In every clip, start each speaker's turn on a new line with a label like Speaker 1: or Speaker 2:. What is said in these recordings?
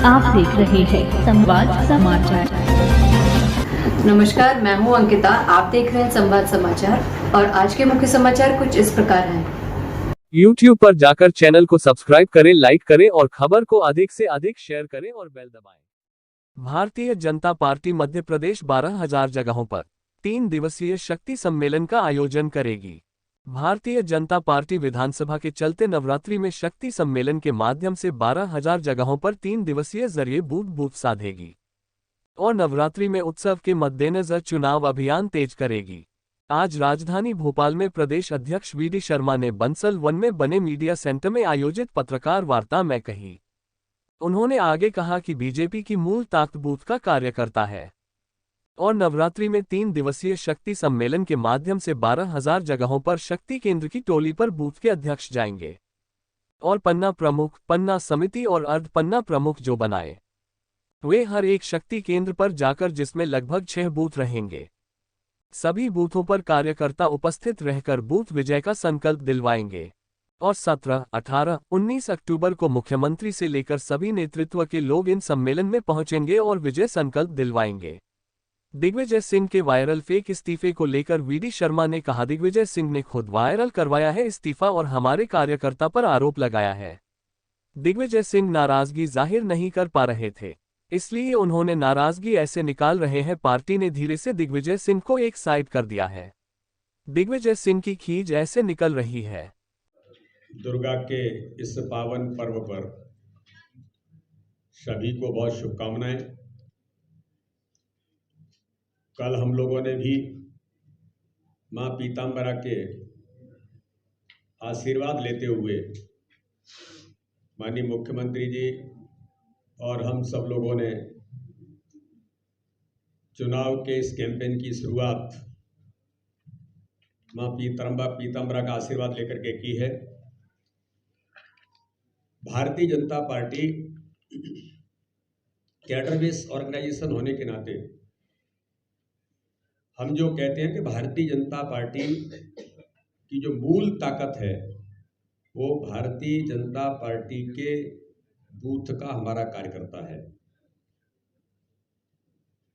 Speaker 1: आप देख रहे हैं संवाद समाचार।
Speaker 2: नमस्कार, मैं हूं अंकिता। आप देख रहे हैं संवाद समाचार और आज के मुख्य समाचार कुछ इस प्रकार हैं।
Speaker 3: YouTube पर जाकर चैनल को सब्सक्राइब करें, लाइक करें और खबर को अधिक से अधिक शेयर करें और बेल दबाएं। भारतीय जनता पार्टी मध्य प्रदेश 12,000 जगहों पर 3 दिवसीय शक्ति सम्मेलन का आयोजन करेगी। भारतीय जनता पार्टी विधानसभा के चलते नवरात्रि में शक्ति सम्मेलन के माध्यम से 12,000 जगहों पर 3 दिवसीय जरिए बूथ साधेगी और नवरात्रि में उत्सव के मद्देनजर चुनाव अभियान तेज करेगी। आज राजधानी भोपाल में प्रदेश अध्यक्ष वीडी शर्मा ने बंसल 1 में बने मीडिया सेंटर में आयोजित पत्रकार वार्ता में कही। उन्होंने आगे कहा कि बीजेपी की मूल ताकत बूथ का कार्यकर्ता है और नवरात्रि में 3 दिवसीय शक्ति सम्मेलन के माध्यम से 12,000 जगहों पर शक्ति केंद्र की टोली पर बूथ के अध्यक्ष जाएंगे और पन्ना प्रमुख, पन्ना समिति और अर्ध पन्ना प्रमुख जो बनाए वे हर एक शक्ति केंद्र पर जाकर, जिसमें लगभग 6 बूथ रहेंगे, सभी बूथों पर कार्यकर्ता उपस्थित रहकर बूथ विजय का संकल्प दिलवाएंगे और 17, 18, 19 अक्टूबर को मुख्यमंत्री से लेकर सभी नेतृत्व के लोग इन सम्मेलन में पहुंचेंगे और विजय संकल्प दिलवाएंगे। दिग्विजय सिंह के वायरल फेक इस्तीफे को लेकर वीडी शर्मा ने कहा, दिग्विजय सिंह ने खुद वायरल करवाया है इस्तीफा और हमारे कार्यकर्ता पर आरोप लगाया है। दिग्विजय सिंह नाराजगी जाहिर नहीं कर पा रहे थे, इसलिए उन्होंने नाराजगी ऐसे निकाल रहे हैं। पार्टी ने धीरे से दिग्विजय सिंह को एक साइड कर दिया है। दिग्विजय सिंह की खींच ऐसे निकल रही है।
Speaker 4: दुर्गा के इस पावन पर्व पर सभी को बहुत शुभकामनाएं। कल हम लोगों ने भी मां पीताम्बरा के आशीर्वाद लेते हुए माननीय मुख्यमंत्री जी और हम सब लोगों ने चुनाव के इस कैंपेन की शुरुआत मां पीताम्बरा का आशीर्वाद लेकर के की है। Bharatiya Janata party cadre base organisation होने के नाते हम जो कहते हैं कि भारतीय जनता पार्टी की जो मूल ताकत है वो भारतीय जनता पार्टी के बूथ का हमारा कार्यकर्ता है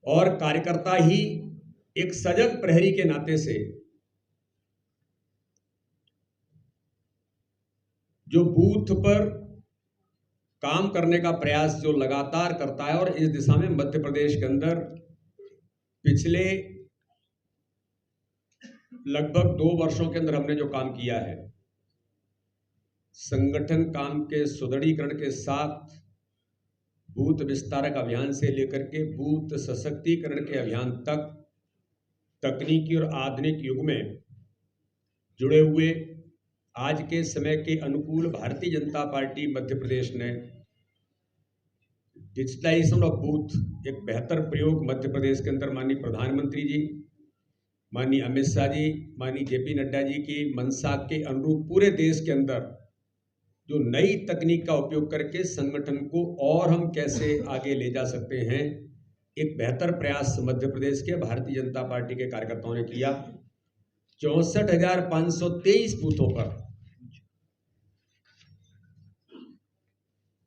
Speaker 4: और कार्यकर्ता ही एक सजग प्रहरी के नाते से जो बूथ पर काम करने का प्रयास जो लगातार करता है। और इस दिशा में मध्य प्रदेश के अंदर पिछले लगभग 2 वर्षों के अंदर हमने जो काम किया है, संगठन काम के सुदृढ़ीकरण के साथ बूथ विस्तारक अभियान से लेकर के बूथ सशक्तिकरण के अभियान तक तकनीकी और आधुनिक युग में जुड़े हुए आज के समय के अनुकूल भारतीय जनता पार्टी मध्य प्रदेश ने डिजिटलाइजेशन ऑफ बूथ एक बेहतर प्रयोग मध्य प्रदेश के अंदर माननीय प्रधानमंत्री जी, माननीय अमित शाह जी, माननीय जेपी नड्डा जी की मंशा के अनुरूप पूरे देश के अंदर जो नई तकनीक का उपयोग करके संगठन को और हम कैसे आगे ले जा सकते हैं, एक बेहतर प्रयास मध्य प्रदेश के भारतीय जनता पार्टी के कार्यकर्ताओं ने किया। 64,523 बूथों पर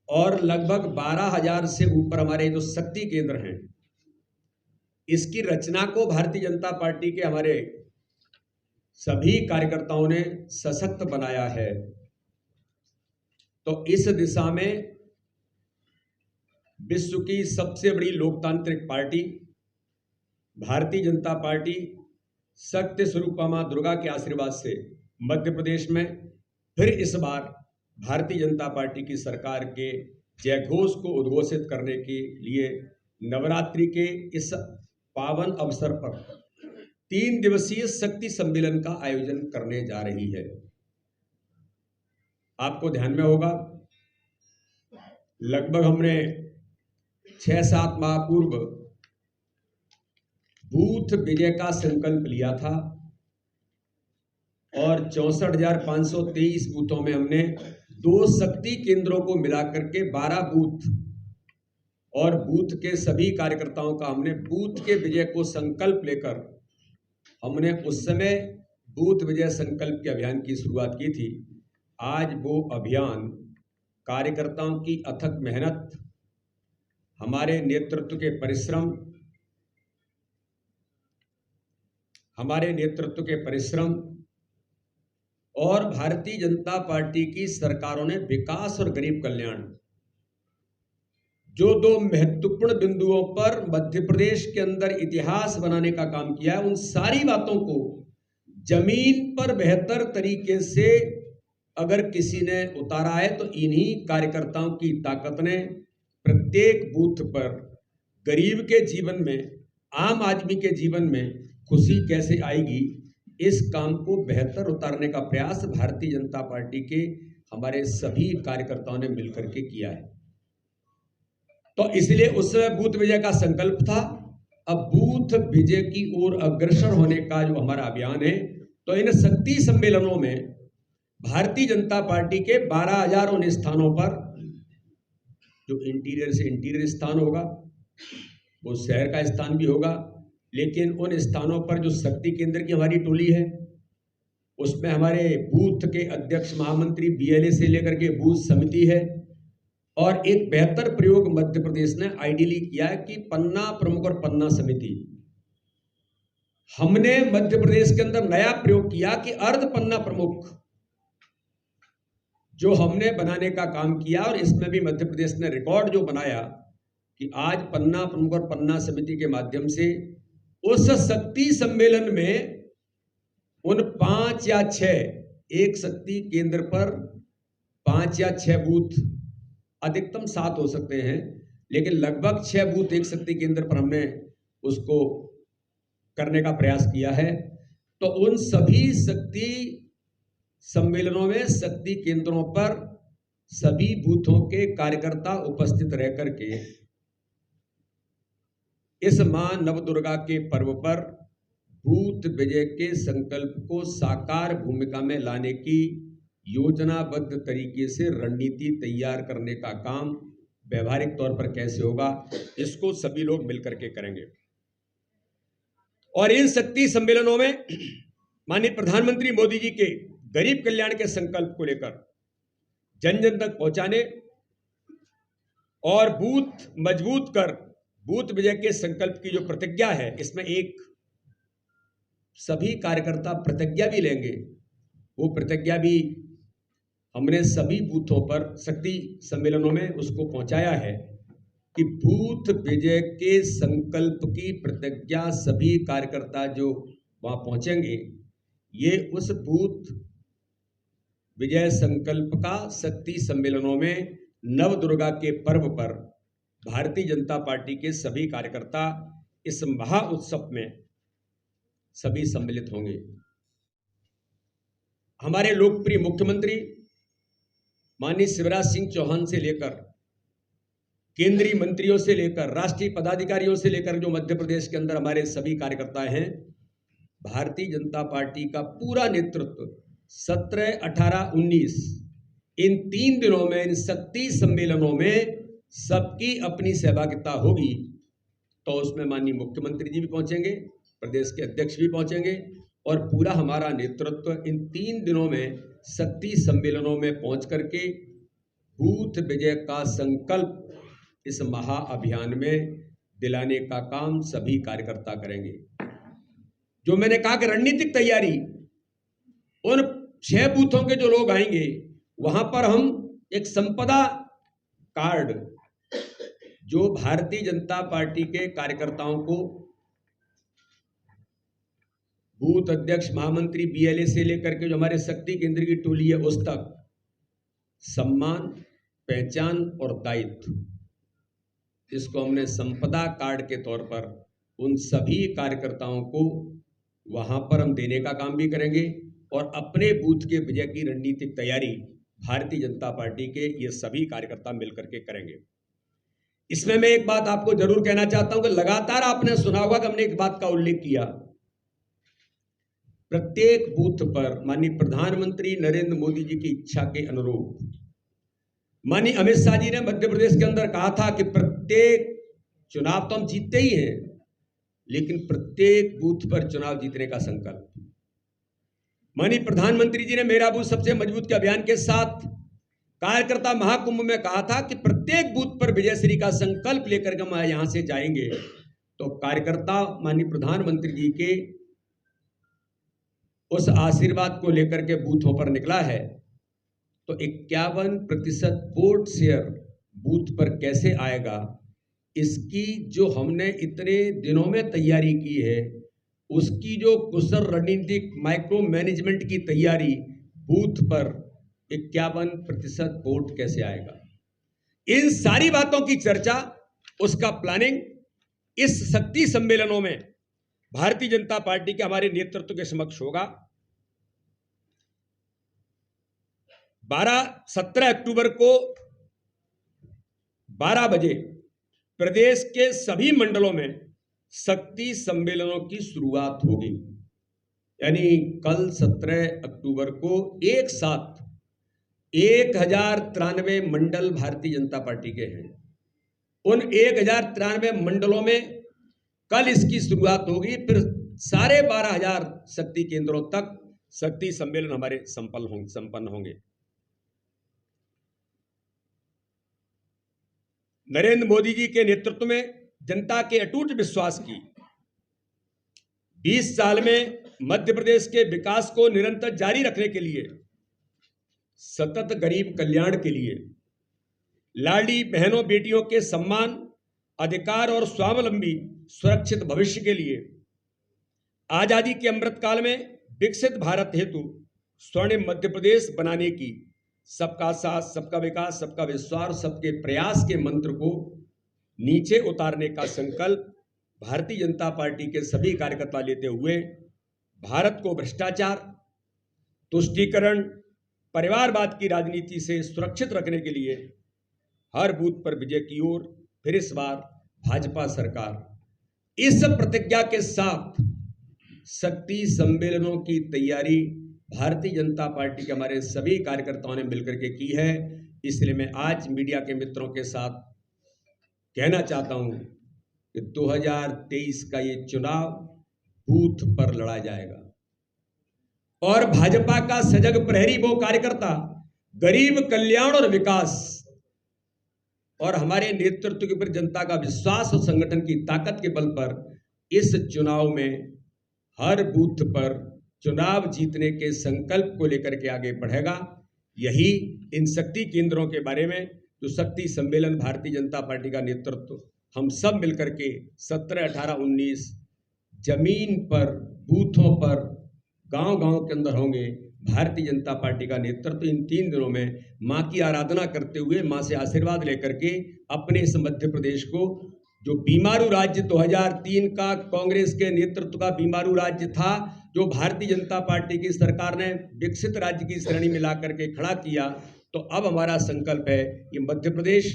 Speaker 4: और लगभग 12,000 से ऊपर हमारे जो शक्ति केंद्र हैं, इसकी रचना को भारतीय जनता पार्टी के हमारे सभी कार्यकर्ताओं ने सशक्त बनाया है। तो इस दिशा में विश्व की सबसे बड़ी लोकतांत्रिक पार्टी भारतीय जनता पार्टी सत्य स्वरूपा मां दुर्गा के आशीर्वाद से मध्य प्रदेश में फिर इस बार भारतीय जनता पार्टी की सरकार के जयघोष को उद्घोषित करने के लिए नवरात्रि के इस पावन अवसर पर 3 दिवसीय शक्ति सम्मेलन का आयोजन करने जा रही है। आपको ध्यान में होगा, लगभग हमने 6-7 माह पूर्व बूथ विजय का संकल्प लिया था और 64,523 बूथों में हमने 2 शक्ति केंद्रों को मिलाकर के 12 बूथ और बूथ के सभी कार्यकर्ताओं का हमने बूथ के विजय को संकल्प लेकर हमने उस समय बूथ विजय संकल्प के अभियान की शुरुआत की थी। आज वो अभियान कार्यकर्ताओं की अथक मेहनत हमारे नेतृत्व के परिश्रम और भारतीय जनता पार्टी की सरकारों ने विकास और गरीब कल्याण, जो दो महत्वपूर्ण बिंदुओं पर मध्य प्रदेश के अंदर इतिहास बनाने का काम किया है, उन सारी बातों को जमीन पर बेहतर तरीके से अगर किसी ने उतारा है तो इन्हीं कार्यकर्ताओं की ताकत ने प्रत्येक बूथ पर गरीब के जीवन में, आम आदमी के जीवन में खुशी कैसे आएगी, इस काम को बेहतर उतारने का प्रयास भारतीय जनता पार्टी के हमारे सभी कार्यकर्ताओं ने मिलकर के किया है। तो इसलिए उस समय बूथ विजय का संकल्प था। अब बूथ विजय की ओर अग्रसर होने का जो हमारा अभियान है, तो इन शक्ति सम्मेलनों में भारतीय जनता पार्टी के 12,000 स्थानों पर जो इंटीरियर से इंटीरियर स्थान होगा, वो शहर का स्थान भी होगा, लेकिन उन स्थानों पर जो शक्ति केंद्र की हमारी टोली है, उसमें हमारे बूथ के अध्यक्ष महामंत्री बीएलए से लेकर के बूथ समिति है। और एक बेहतर प्रयोग मध्य प्रदेश ने आइडियली किया है कि पन्ना प्रमुख और पन्ना समिति, हमने मध्य प्रदेश के अंदर नया प्रयोग किया कि अर्ध पन्ना प्रमुख जो हमने बनाने का काम किया, और इसमें भी मध्य प्रदेश ने रिकॉर्ड जो बनाया कि आज पन्ना प्रमुख और पन्ना समिति के माध्यम से उस शक्ति सम्मेलन में उन 5 या 6 एक शक्ति केंद्र पर 5 या 6 बूथ, अधिकतम 7 हो सकते हैं, लेकिन लगभग 6 बूथ एक शक्ति केंद्र पर हमने उसको करने का प्रयास किया है। तो उन सभी शक्ति सम्मेलनों में, शक्ति केंद्रों पर सभी बूथों के कार्यकर्ता उपस्थित रह करके इस मां नवदुर्गा के पर्व पर बूथ विजय के संकल्प को साकार भूमिका में लाने की योजनाबद्ध तरीके से रणनीति तैयार करने का काम व्यवहारिक तौर पर कैसे होगा, इसको सभी लोग मिलकर के करेंगे। और इन शक्ति सम्मेलनों में माननीय प्रधानमंत्री मोदी जी के गरीब कल्याण के संकल्प को लेकर जन जन तक पहुंचाने और बूथ मजबूत कर बूथ विजय के संकल्प की जो प्रतिज्ञा है, इसमें एक सभी कार्यकर्ता प्रतिज्ञा भी लेंगे। वो प्रतिज्ञा भी हमने सभी बूथों पर शक्ति सम्मेलनों में उसको पहुंचाया है कि बूथ विजय के संकल्प की प्रतिज्ञा सभी कार्यकर्ता जो वहां पहुंचेंगे, ये उस बूथ विजय संकल्प का शक्ति सम्मेलनों में नवदुर्गा के पर्व पर भारतीय जनता पार्टी के सभी कार्यकर्ता इस महा उत्सव में सभी सम्मिलित होंगे। हमारे लोकप्रिय मुख्यमंत्री माननीय शिवराज सिंह चौहान से लेकर केंद्रीय मंत्रियों से लेकर राष्ट्रीय पदाधिकारियों से लेकर जो मध्य प्रदेश के अंदर हमारे सभी कार्यकर्ता हैं, भारतीय जनता पार्टी का पूरा नेतृत्व 17, 18, 19 इन 3 दिनों में, इन शक्ति सम्मेलनों में सबकी अपनी सहभागिता होगी। तो उसमें माननीय मुख्यमंत्री जी भी पहुंचेंगे, प्रदेश के अध्यक्ष भी पहुंचेंगे, और पूरा हमारा नेतृत्व इन 3 दिनों में शक्ति सम्मेलनों में पहुंच करके बूथ विजय का संकल्प इस महा अभियान में दिलाने का काम सभी कार्यकर्ता करेंगे। जो मैंने कहा कि रणनीतिक तैयारी, उन 6 बूथों के जो लोग आएंगे वहां पर हम एक संपदा कार्ड जो भारतीय जनता पार्टी के कार्यकर्ताओं को बूथ अध्यक्ष महामंत्री बीएलए से लेकर के जो हमारे शक्ति केंद्र की टोली है उस तक सम्मान, पहचान और दायित्व, इसको हमने संपदा कार्ड के तौर पर उन सभी कार्यकर्ताओं को वहां पर हम देने का काम भी करेंगे। और अपने बूथ के विजय की रणनीतिक तैयारी भारतीय जनता पार्टी के ये सभी कार्यकर्ता मिलकर के करेंगे। इसमें मैं एक बात आपको जरूर कहना चाहता हूं कि लगातार आपने सुना होगा कि हमने एक बात का उल्लेख किया, प्रत्येक बूथ पर माननीय प्रधानमंत्री नरेंद्र मोदी जी की इच्छा के अनुरूप माननीय अमित शाह जी ने मध्य प्रदेश के अंदर कहा था कि प्रत्येक चुनाव तो हम जीतते ही हैं, लेकिन प्रत्येक बूथ पर चुनाव जीतने का संकल्प। माननीय प्रधानमंत्री जी ने मेरा बूथ सबसे मजबूत के अभियान के साथ कार्यकर्ता महाकुंभ में कहा था कि प्रत्येक बूथ पर विजयश्री का संकल्प लेकर के हम यहां से जाएंगे, तो कार्यकर्ता माननीय प्रधानमंत्री जी के उस आशीर्वाद को लेकर के बूथों पर निकला है। तो 51% वोट शेयर बूथ पर कैसे आएगा, इसकी जो हमने इतने दिनों में तैयारी की है, उसकी जो कुशल रणनीतिक माइक्रो मैनेजमेंट की तैयारी, बूथ पर 51% वोट कैसे आएगा, इन सारी बातों की चर्चा, उसका प्लानिंग इस शक्ति सम्मेलनों में भारतीय जनता पार्टी के हमारे नेतृत्व के समक्ष होगा। 17 अक्टूबर को 12 बजे प्रदेश के सभी मंडलों में शक्ति सम्मेलनों की शुरुआत होगी। यानी कल 17 अक्टूबर को एक साथ 1093 मंडल भारतीय जनता पार्टी के हैं। उन 1093 मंडलों में कल इसकी शुरुआत होगी, फिर 12,500 शक्ति केंद्रों तक शक्ति सम्मेलन हमारे संपन्न होंगे। नरेंद्र मोदी जी के नेतृत्व में जनता के अटूट विश्वास की 20 साल में मध्य प्रदेश के विकास को निरंतर जारी रखने के लिए, सतत गरीब कल्याण के लिए, लाडली बहनों बेटियों के सम्मान, अधिकार और स्वावलंबी सुरक्षित भविष्य के लिए, आजादी के अमृत काल में विकसित भारत हेतु स्वर्णिम मध्य प्रदेश बनाने की सबका साथ, सबका विकास, सबका विश्वास, सबके प्रयास के मंत्र को नीचे उतारने का संकल्प भारतीय जनता पार्टी के सभी कार्यकर्ता लेते हुए भारत को भ्रष्टाचार, तुष्टीकरण, परिवारवाद की राजनीति से सुरक्षित रखने के लिए हर बूथ पर विजय की ओर फिर इस बार भाजपा सरकार इस प्रतिज्ञा के साथ शक्ति सम्मेलनों की तैयारी भारतीय जनता पार्टी के हमारे सभी कार्यकर्ताओं ने मिलकर के की है। इसलिए मैं आज मीडिया के मित्रों के साथ कहना चाहता हूं कि 2023 का ये चुनाव बूथ पर लड़ा जाएगा और भाजपा का सजग प्रहरी वो कार्यकर्ता गरीब कल्याण और विकास और हमारे नेतृत्व के ऊपर जनता का विश्वास और संगठन की ताकत के बल पर इस चुनाव में हर बूथ पर चुनाव जीतने के संकल्प को लेकर के आगे बढ़ेगा। यही इन शक्ति केंद्रों के बारे में जो शक्ति सम्मेलन भारतीय जनता पार्टी का नेतृत्व हम सब मिलकर के 17, 18, 19 जमीन पर, बूथों पर, गांव-गांव के अंदर होंगे। भारतीय जनता पार्टी का नेतृत्व इन 3 दिनों में मां की आराधना करते हुए, मां से आशीर्वाद लेकर के अपने इस मध्य प्रदेश को, जो बीमारू राज्य 2003 का कांग्रेस के नेतृत्व का बीमारू राज्य था, जो भारतीय जनता पार्टी की सरकार ने विकसित राज्य की श्रेणी में ला करके खड़ा किया, तो अब हमारा संकल्प है ये मध्य प्रदेश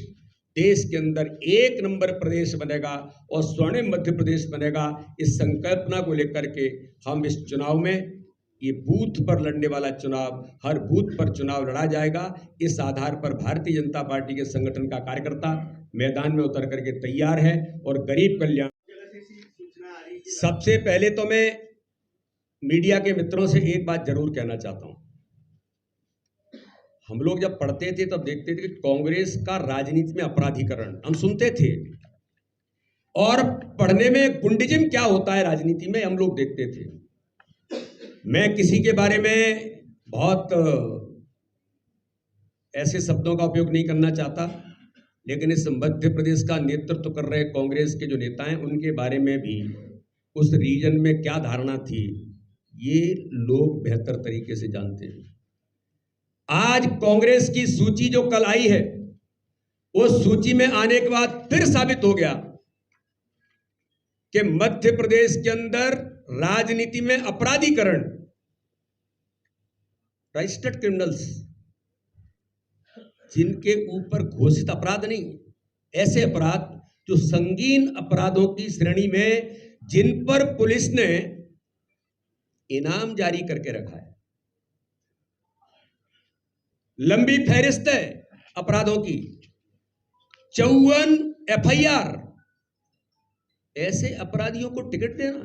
Speaker 4: देश के अंदर 1 नंबर प्रदेश बनेगा और स्वर्णिम मध्य प्रदेश बनेगा। इस संकल्पना को लेकर के हम इस चुनाव में, ये बूथ पर लड़ने वाला चुनाव, हर बूथ पर चुनाव लड़ा जाएगा। इस आधार पर भारतीय जनता पार्टी के संगठन का कार्यकर्ता मैदान में उतर करके तैयार है और गरीब कल्याण। सबसे पहले तो मैं मीडिया के मित्रों से एक बात जरूर कहना चाहता हूं। हम लोग जब पढ़ते थे तब देखते थे कि कांग्रेस का राजनीति में अपराधीकरण हम सुनते थे, और पढ़ने में गुंडिज्म क्या होता है राजनीति में हम लोग देखते थे। मैं किसी के बारे में बहुत ऐसे शब्दों का उपयोग नहीं करना चाहता, लेकिन इस मध्य प्रदेश का नेतृत्व कर रहे कांग्रेस के जो नेता हैं उनके बारे में भी उस रीजन में क्या धारणा थी ये लोग बेहतर तरीके से जानते हैं। आज कांग्रेस की सूची जो कल आई है, उस सूची में आने के बाद फिर साबित हो गया कि मध्य प्रदेश के अंदर राजनीति में अपराधीकरण, रजिस्टर्ड क्रिमिनल्स, जिनके ऊपर घोषित अपराध नहीं, ऐसे अपराध जो संगीन अपराधों की श्रेणी में, जिन पर पुलिस ने इनाम जारी करके रखा है, लंबी फहरिस्त है अपराधों की, 54 FIR, ऐसे अपराधियों को टिकट देना।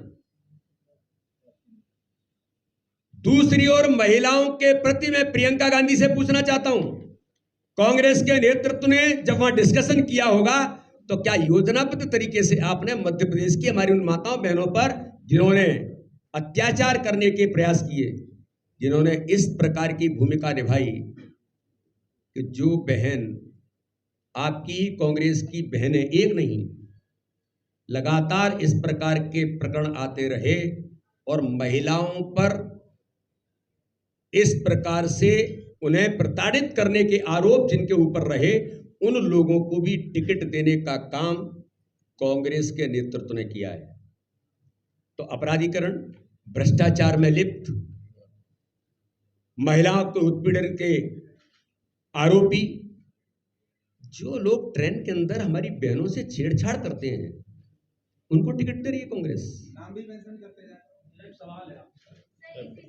Speaker 4: दूसरी ओर महिलाओं के प्रति मैं प्रियंका गांधी से पूछना चाहता हूं, कांग्रेस के नेतृत्व ने जब वहां डिस्कशन किया होगा तो क्या योजनाबद्ध तरीके से आपने मध्य प्रदेश की हमारी उन माताओं बहनों पर जिन्होंने अत्याचार करने के प्रयास किए, जिन्होंने इस प्रकार की भूमिका निभाई कि जो बहन आपकी कांग्रेस की बहनें एक नहीं लगातार इस प्रकार के प्रकरण आते रहे और महिलाओं पर इस प्रकार से उन्हें प्रताड़ित करने के आरोप जिनके ऊपर रहे, उन लोगों को भी टिकट देने का काम कांग्रेस के नेतृत्व ने किया है। तो अपराधीकरण, भ्रष्टाचार में लिप्त, महिलाओं के उत्पीड़न के आरोपी, जो लोग ट्रेन के अंदर हमारी बहनों से छेड़छाड़ करते हैं, उनको टिकट दे रही है कांग्रेस। नाम भी मेंशन करते हैं। सवाल है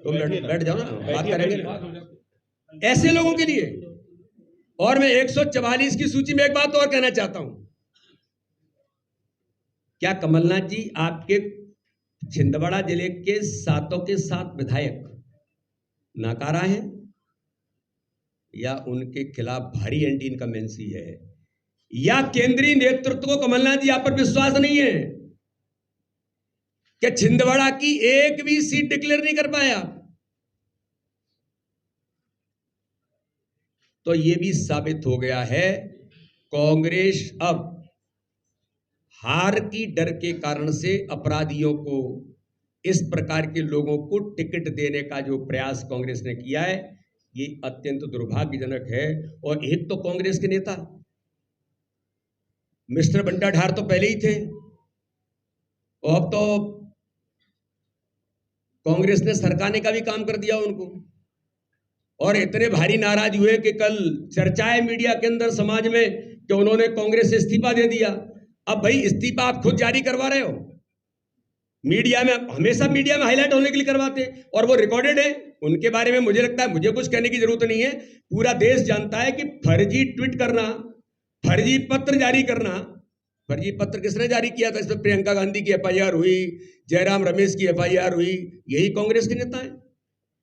Speaker 4: तो बैठ जाओ ना, बात करेंगे ऐसे लोगों के लिए। और मैं 144 की सूची में एक बात और कहना चाहता हूं। क्या कमलनाथ जी आपके छिंदवाड़ा जिले के सातों के 7 विधायक नाकारा हैं या उनके खिलाफ भारी एंटी इनकमेंसी है, या केंद्रीय नेतृत्व को कमलनाथ जी आप पर विश्वास नहीं है कि छिंदवाड़ा की एक भी सीट डिक्लेयर नहीं कर पाया? तो यह भी साबित हो गया है कांग्रेस अब हार की डर के कारण से अपराधियों को, इस प्रकार के लोगों को टिकट देने का जो प्रयास कांग्रेस ने किया है, ये अत्यंत दुर्भाग्यजनक है। और एक तो कांग्रेस के नेता मिस्टर बंटा ढार तो पहले ही थे, और अब तो कांग्रेस ने सरकाने का भी काम कर दिया उनको, और इतने भारी नाराज हुए कि कल चर्चा है मीडिया के अंदर, समाज में, कि उन्होंने कांग्रेस से इस्तीफा दे दिया। अब भाई इस्तीफा आप खुद जारी करवा रहे हो, मीडिया में, हमेशा मीडिया में हाईलाइट होने के लिए करवाते, और वो रिकॉर्डेड है। उनके बारे में मुझे लगता है मुझे कुछ कहने की जरूरत नहीं है, पूरा देश जानता है कि फर्जी ट्वीट करना, फर्जी पत्र जारी करना, फर्जी पत्र किसने जारी किया था? इस पर प्रियंका गांधी की एफआईआर हुई, जयराम रमेश की एफआईआर हुई, यही कांग्रेस के नेता है,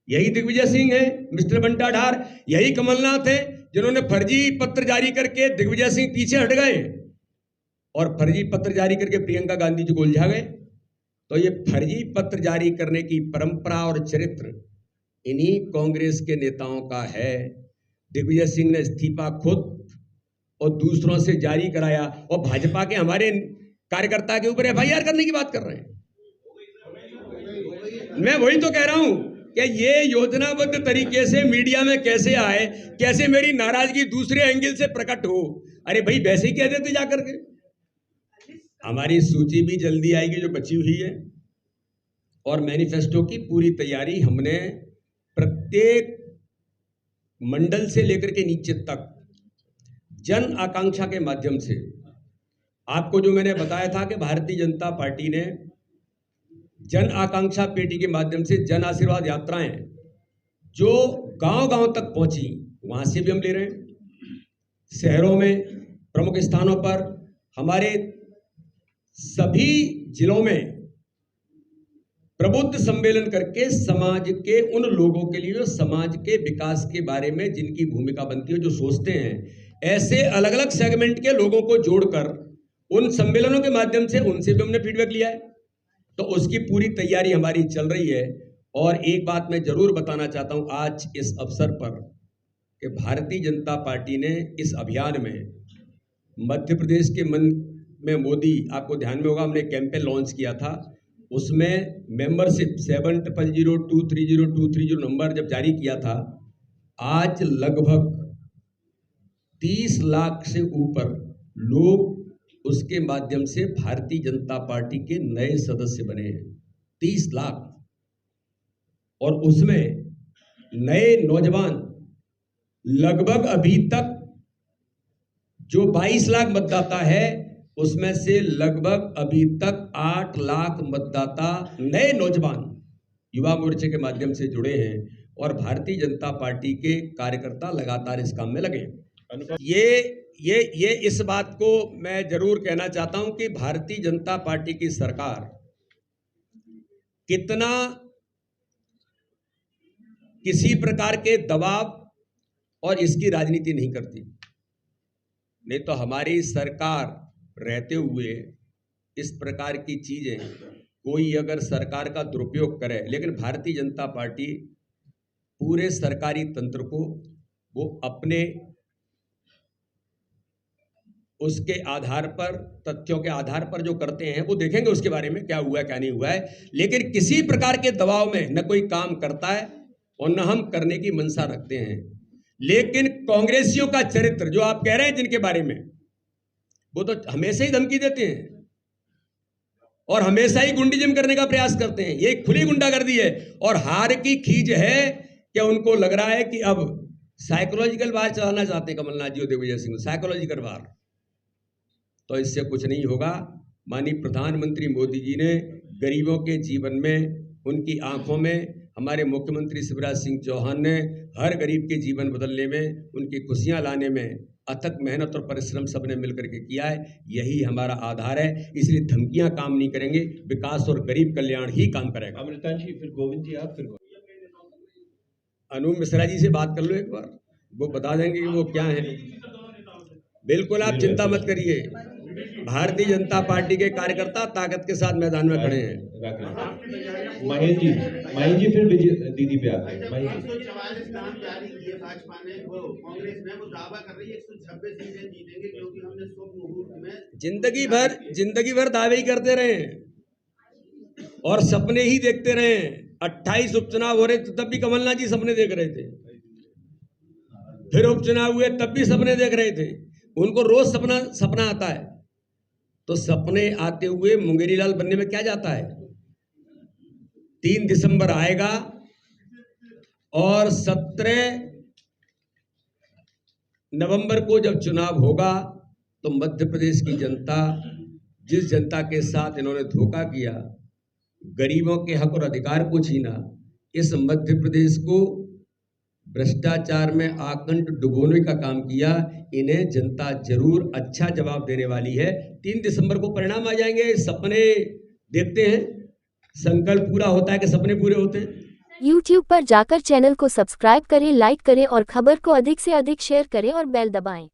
Speaker 4: यही दिग्विजय सिंह है, मिस्टर बंटा ढार, यही कमलनाथ है, जिन्होंने फर्जी पत्र जारी करके दिग्विजय सिंह पीछे हट गए और फर्जी पत्र जारी करके प्रियंका गांधी जी को उलझा गए। तो ये फर्जी पत्र जारी करने की परंपरा और चरित्र इन्हीं कांग्रेस के नेताओं का है। दिग्विजय सिंह ने इस्तीफा खुद और दूसरों से जारी कराया, और भाजपा के हमारे कार्यकर्ता के ऊपर एफआईआर करने की बात कर रहे हैं। मैं वही तो कह रहा हूं कि ये योजनाबद्ध तरीके से मीडिया में कैसे आए, कैसे मेरी नाराजगी दूसरे एंगल से प्रकट हो। अरे भाई वैसे ही कह देते जाकर के। हमारी सूची भी जल्दी आएगी जो बची हुई है, और मैनिफेस्टो की पूरी तैयारी हमने प्रत्येक मंडल से लेकर के नीचे तक जन आकांक्षा के माध्यम से, आपको जो मैंने बताया था कि भारतीय जनता पार्टी ने जन आकांक्षा पेटी के माध्यम से जन आशीर्वाद यात्राएं जो गांव-गांव तक पहुंची, वहां से भी हम ले रहे हैं। शहरों में प्रमुख स्थानों पर, हमारे सभी जिलों में प्रबुद्ध सम्मेलन करके समाज के उन लोगों के लिए जो समाज के विकास के बारे में जिनकी भूमिका बनती है, जो सोचते हैं, ऐसे अलग अलग सेगमेंट के लोगों को जोड़कर उन सम्मेलनों के माध्यम से उनसे भी हमने फीडबैक लिया है। तो उसकी पूरी तैयारी हमारी चल रही है। और एक बात मैं जरूर बताना चाहता हूं आज इस अवसर पर कि भारतीय जनता पार्टी ने इस अभियान में मध्य प्रदेश के मन में मोदी, आपको ध्यान में होगा, हमने कैंपेन लॉन्च किया था, उसमें मेंबरशिप 7000230230 नंबर जब जारी किया था, आज लगभग 30 लाख से ऊपर लोग उसके माध्यम से भारतीय जनता पार्टी के नए सदस्य बने हैं। 30 लाख। और उसमें नए नौजवान लगभग अभी तक जो 22 लाख मतदाता है, उसमें से लगभग अभी तक 8 लाख मतदाता नए नौजवान युवा मोर्चे के माध्यम से जुड़े हैं। और भारतीय जनता पार्टी के कार्यकर्ता लगातार इस काम में लगे। ये इस बात को मैं जरूर कहना चाहता हूं कि भारतीय जनता पार्टी की सरकार कितना किसी प्रकार के दबाव और इसकी राजनीति नहीं करती। नहीं तो हमारी सरकार रहते हुए इस प्रकार की चीजें कोई अगर सरकार का दुरुपयोग करे, लेकिन भारतीय जनता पार्टी पूरे सरकारी तंत्र को वो अपने उसके आधार पर, तथ्यों के आधार पर जो करते हैं वो देखेंगे उसके बारे में क्या हुआ क्या नहीं हुआ है, लेकिन किसी प्रकार के दबाव में न कोई काम करता है और न हम करने की मंशा रखते हैं। लेकिन कांग्रेसियों का चरित्र जो आप कह रहे हैं जिनके बारे में, वो तो हमेशा ही धमकी देते हैं और हमेशा ही गुंडीजम करने का प्रयास करते हैं। ये खुली गुंडागर्दी है और हार की खींच है कि उनको लग रहा है कि अब साइकोलॉजिकल वार चलाना चाहते हैं कमलनाथ जी और दिग्विजय सिंह, साइकोलॉजिकल वार। तो इससे कुछ नहीं होगा। माननीय प्रधानमंत्री मोदी जी ने गरीबों के जीवन में, उनकी आंखों में, हमारे मुख्यमंत्री शिवराज सिंह चौहान ने हर गरीब के जीवन बदलने में, उनकी खुशियां लाने में अथक मेहनत और परिश्रम सबने मिलकर के किया है। यही हमारा आधार है, इसलिए धमकियां काम नहीं करेंगे, विकास और गरीब कल्याण ही काम करेगा।
Speaker 5: अमृता जी, फिर गोविंद जी, आप फिर
Speaker 4: अनूप मिश्रा जी से बात कर लो एक बार, वो बता देंगे कि वो क्या है। बिल्कुल आप चिंता मत करिए, भारतीय जनता पार्टी के कार्यकर्ता ताकत के साथ मैदान में खड़े हैं।
Speaker 5: महेश जी फिर दीदी पे आते हैं। महेश जी,
Speaker 6: 144 नाम जारी किए भाजपा ने, वो कांग्रेस में वो दावा कर रही है 126 सीटें जीतेंगे क्योंकि हमने शुभ मुहूर्त में
Speaker 4: जिंदगी भर दावे ही करते रहे हैं और सपने ही देखते रहे हैं। 28 उपचुनाव हो रहे थे तब भी कमलनाथ जी सपने देख रहे थे, फिर उपचुनाव हुए तब भी सपने देख रहे थे। उनको रोज सपना आता है, तो सपने आते हुए मुंगेरी लाल बनने में क्या जाता है। 3 दिसंबर आएगा और 17 नवंबर को जब चुनाव होगा तो मध्य प्रदेश की जनता, जिस जनता के साथ इन्होंने धोखा किया, गरीबों के हक और अधिकार को छीना, इस मध्य प्रदेश को भ्रष्टाचार में आकंठ डुबोने का काम किया, इन्हें जनता जरूर अच्छा जवाब देने वाली है। 3 दिसंबर को परिणाम आ जाएंगे। सपने देखते हैं, संकल्प पूरा होता है कि सपने पूरे होते हैं।
Speaker 7: YouTube पर जाकर चैनल को सब्सक्राइब करें, लाइक करें और खबर को अधिक से अधिक शेयर करें और बेल दबाएं।